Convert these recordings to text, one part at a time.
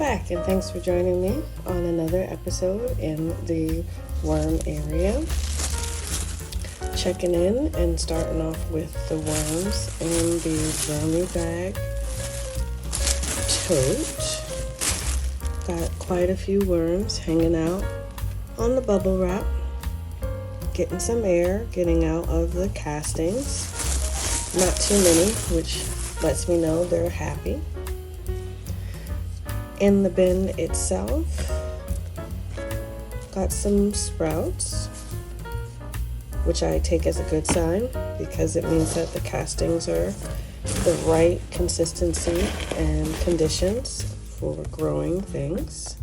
back, and thanks for joining me on another episode in the worm area. Checking in and starting off with the worms in the Vermibag tote. Got quite a few worms hanging out on the bubble wrap, getting some air, getting out of the castings. Not too many, which lets me know they're happy. In the bin itself, got some sprouts, which I take as a good sign because it means that the castings are the right consistency and conditions for growing things.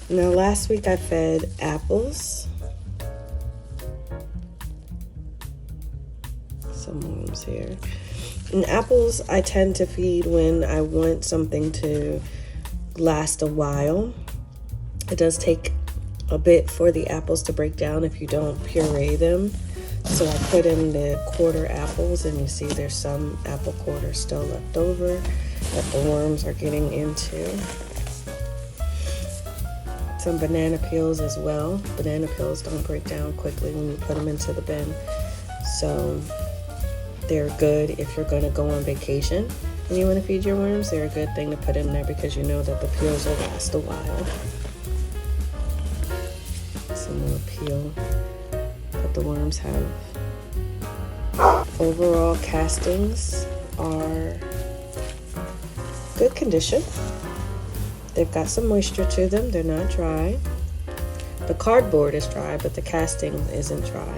Now, last week I fed apples. Some worms here. And apples I tend to feed when I want something to last a while. It does take a bit for the apples to break down if you don't puree them. So I put in the quarter apples, and you see there's some apple quarter still left over that the worms are getting into. Some banana peels as well. Banana peels don't break down quickly when you put them into the bin. So they're good if you're going to go on vacation and you want to feed your worms. They're a good thing to put in there because you know that the peels will last a while. Some more peel that the worms have. Overall castings are good condition. They've got some moisture to them. They're not dry. The cardboard is dry, but the casting isn't dry.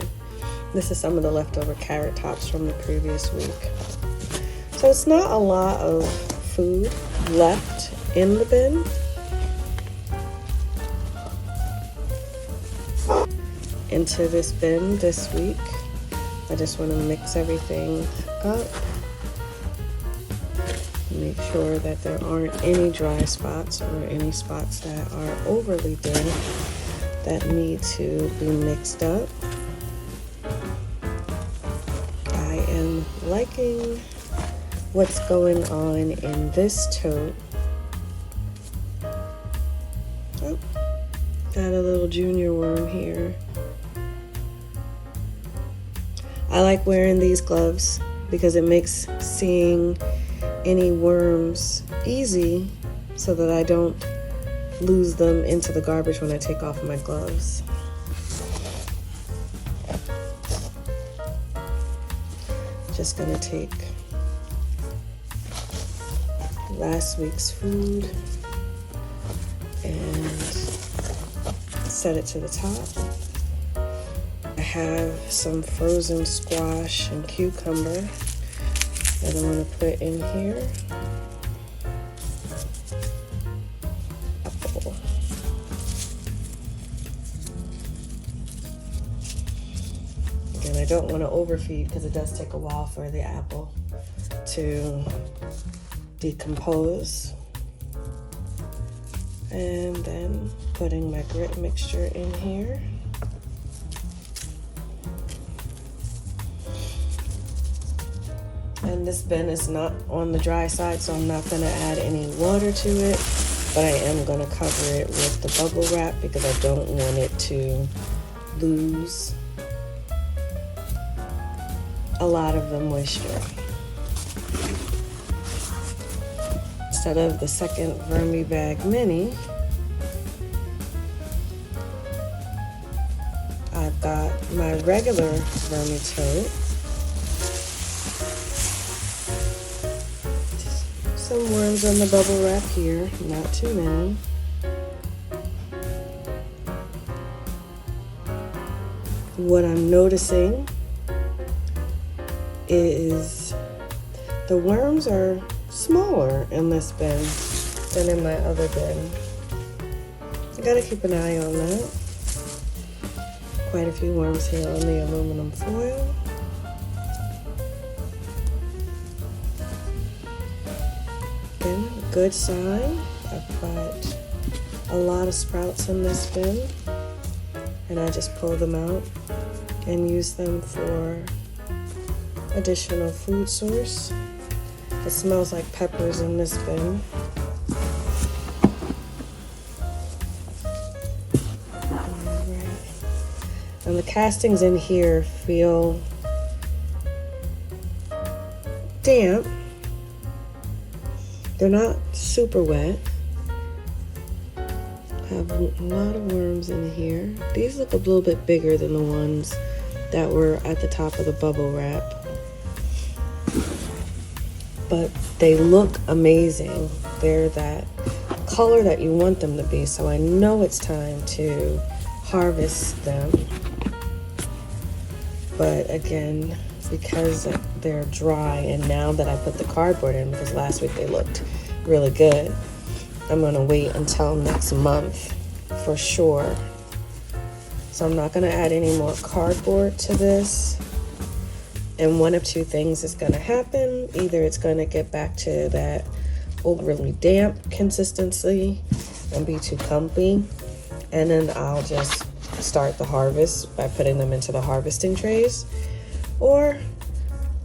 This is some of the leftover carrot tops from the previous week. So it's not a lot of food left in the bin. Into this bin this week, I just want to mix everything up. Make sure that there aren't any dry spots or any spots that are overly damp that need to be mixed up. I am liking what's going on in this tote. Oh, got a little junior worm here. I like wearing these gloves because it makes seeing any worms easy so that I don't lose them into the garbage when I take off my gloves. Just gonna take last week's food and set it to the top. I have some frozen squash and cucumber that I'm going to put in here. Apple. Again, I don't want to overfeed because it does take a while for the apple to decompose. And then putting my grit mixture in here. And this bin is not on the dry side, so I'm not going to add any water to it, but I am going to cover it with the bubble wrap because I don't want it to lose a lot of the moisture. Instead of the second Vermibag Mini, I've got my regular Vermitote. Some worms on the bubble wrap here, not too many. What I'm noticing is the worms are smaller in this bin than in my other bin. I gotta keep an eye on that. Quite a few worms here on the aluminum foil. Good sign. I've got a lot of sprouts in this bin, and I just pull them out and use them for additional food source. It smells like peppers in this bin. And the castings in here feel damp. They're not super wet. Have a lot of worms in here. These look a little bit bigger than the ones that were at the top of the bubble wrap. But they look amazing. They're that color that you want them to be, so I know it's time to harvest them. But again, because they're dry, and now that I put the cardboard in, because last week they looked really good, I'm gonna wait until next month for sure. So I'm not gonna add any more cardboard to this. And one of two things is gonna happen. Either it's gonna get back to that overly damp consistency and be too clumpy, and then I'll just start the harvest by putting them into the harvesting trays, or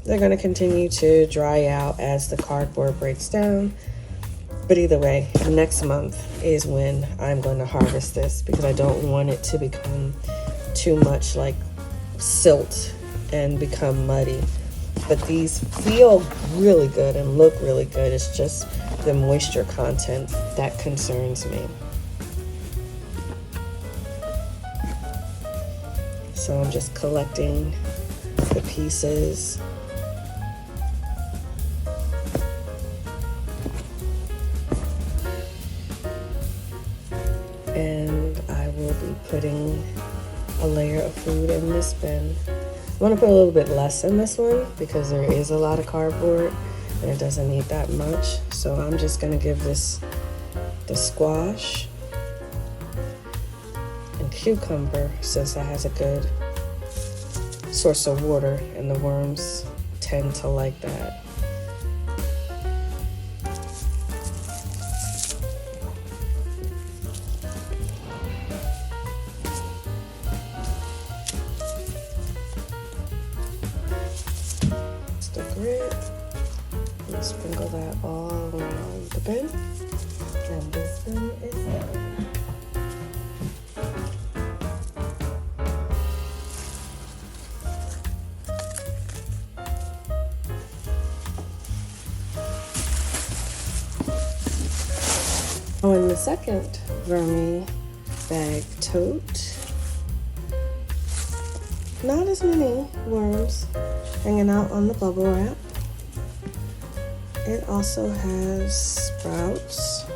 they're going to continue to dry out as the cardboard breaks down. But either way, next month is when I'm going to harvest this, because I don't want it to become too much like silt and become muddy. But these feel really good and look really good. It's just the moisture content that concerns me. So I'm just collecting the pieces. And I will be putting a layer of food in this bin. I want to put a little bit less in this one because there is a lot of cardboard and it doesn't need that much. So I'm just going to give this the squash and cucumber, since that has a good source of water and the worms tend to like that. The grit, and sprinkle that all around the bin, and this bin is done. Oh, in the second Vermi bag tote, not as many worms hanging out on the bubble wrap. It also has sprouts.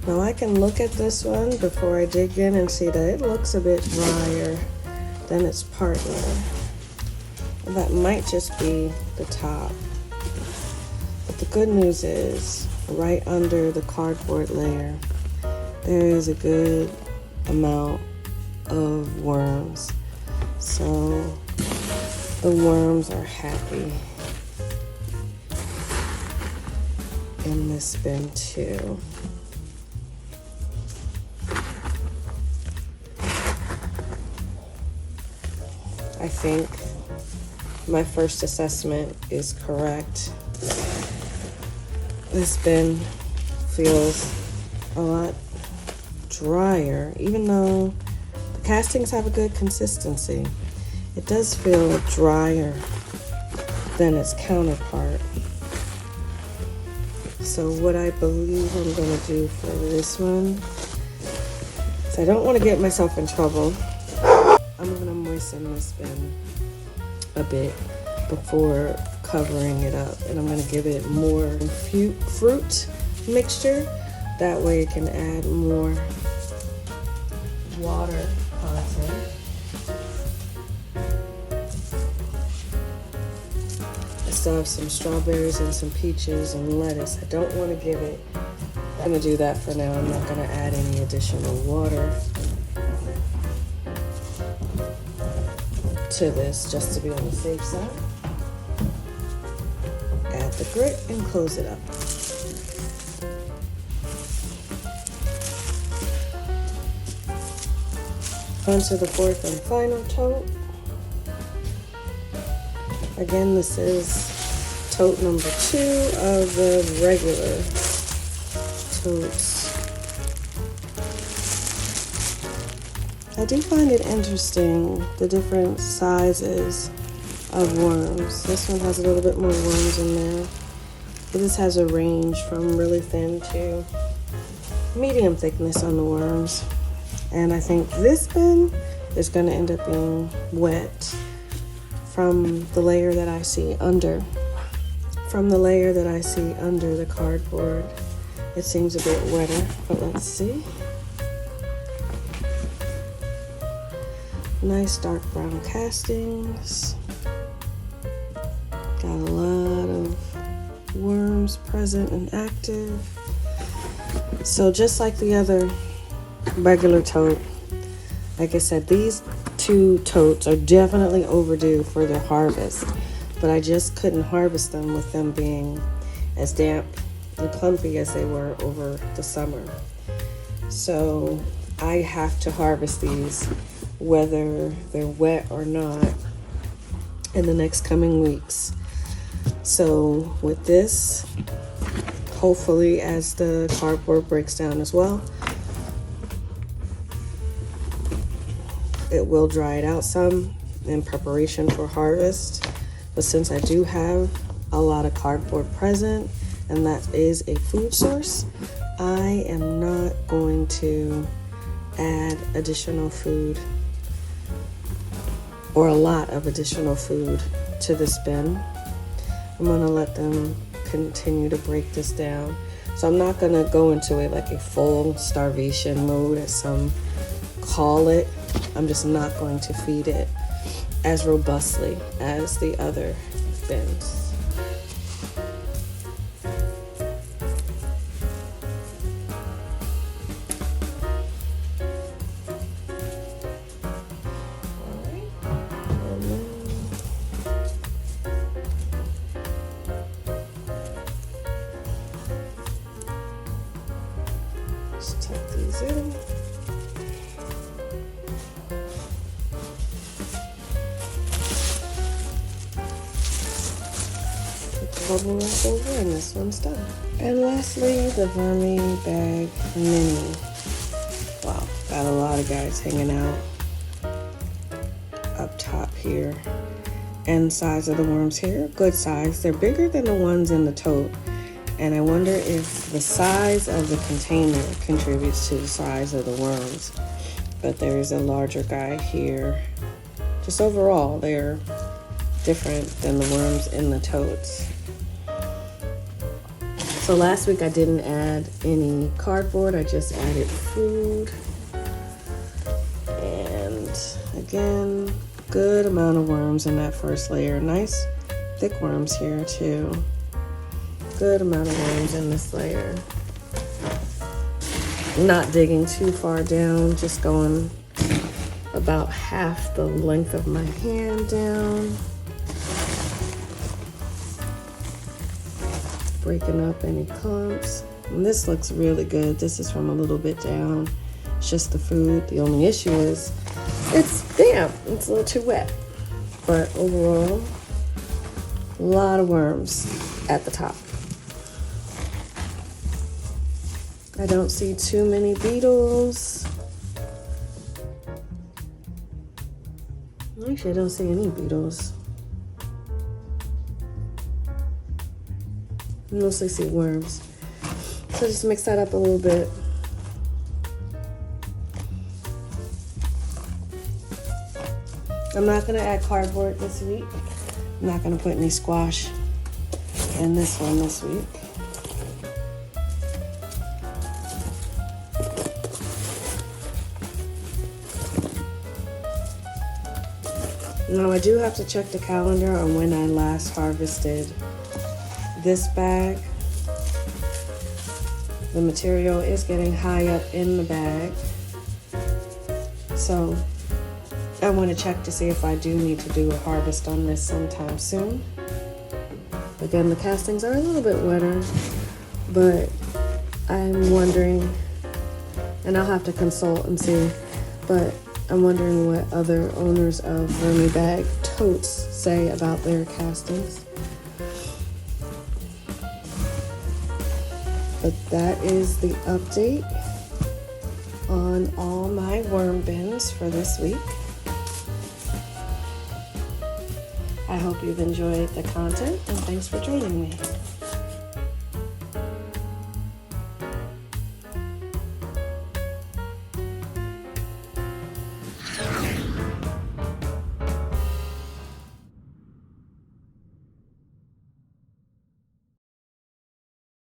Now I can look at this one before I dig in and see that it looks a bit drier than its partner. That might just be the top. But the good news is, right under the cardboard layer, there is a good amount of worms. So the worms are happy in this bin too. I think my first assessment is correct. This bin feels a lot drier, even though the castings have a good consistency. It does feel drier than its counterpart. So what I believe I'm going to do for this one, so I don't want to get myself in trouble, I'm going to moisten this bin a bit before covering it up, and I'm going to give it more fruit mixture. That way it can add more water content. I still have some strawberries and some peaches and lettuce. I don't want to give it, I'm going to do that for now. I'm not going to add any additional water to this, just to be on the safe side. Add the grit and close it up. On to the fourth and final tote. Again, this is tote number 2 of the regular totes. I do find it interesting, the different sizes of worms. This one has a little bit more worms in there. But this has a range from really thin to medium thickness on the worms. And I think this bin is going to end up being wet from the layer that I see under. From the layer that I see under the cardboard, it seems a bit wetter, but let's see. Nice dark brown castings. Got a lot of worms present and active. So just like the other regular tote, like I said, these 2 totes are definitely overdue for their harvest, but I just couldn't harvest them with them being as damp and clumpy as they were over the summer. So I have to harvest these whether they're wet or not in the next coming weeks. So with this, hopefully as the cardboard breaks down as well, it will dry it out some in preparation for harvest. But since I do have a lot of cardboard present, and that is a food source, I am not going to add additional food or a lot of additional food to this bin. I'm gonna let them continue to break this down. So I'm not gonna go into it like a full starvation mode, as some call it. I'm just not going to feed it as robustly as the other bins. Just tuck these in. Put the bubble wrap over, and this one's done. And lastly, the Vermibag Mini. Wow, got a lot of guys hanging out up top here. And size of the worms here, good size. They're bigger than the ones in the tote. And I wonder if the size of the container contributes to the size of the worms. But there's a larger guy here. Just overall, they're different than the worms in the totes. So last week I didn't add any cardboard, I just added food. And again, good amount of worms in that first layer. Nice thick worms here too. Good amount of worms in this layer. Not digging too far down, just going about half the length of my hand down. Breaking up any clumps. And this looks really good. This is from a little bit down. It's just the food. The only issue is it's damp. It's a little too wet. But overall, a lot of worms at the top. I don't see too many beetles. Actually, I don't see any beetles. I mostly see worms. So just mix that up a little bit. I'm not gonna add cardboard this week. I'm not gonna put any squash in this one this week. Now I do have to check the calendar on when I last harvested this bag. The material is getting high up in the bag. So I want to check to see if I do need to do a harvest on this sometime soon. Again, the castings are a little bit wetter, but I'm wondering, and I'll have to consult and see, but I'm wondering what other owners of Vermibag totes say about their castings. But that is the update on all my worm bins for this week. I hope you've enjoyed the content, and thanks for joining me.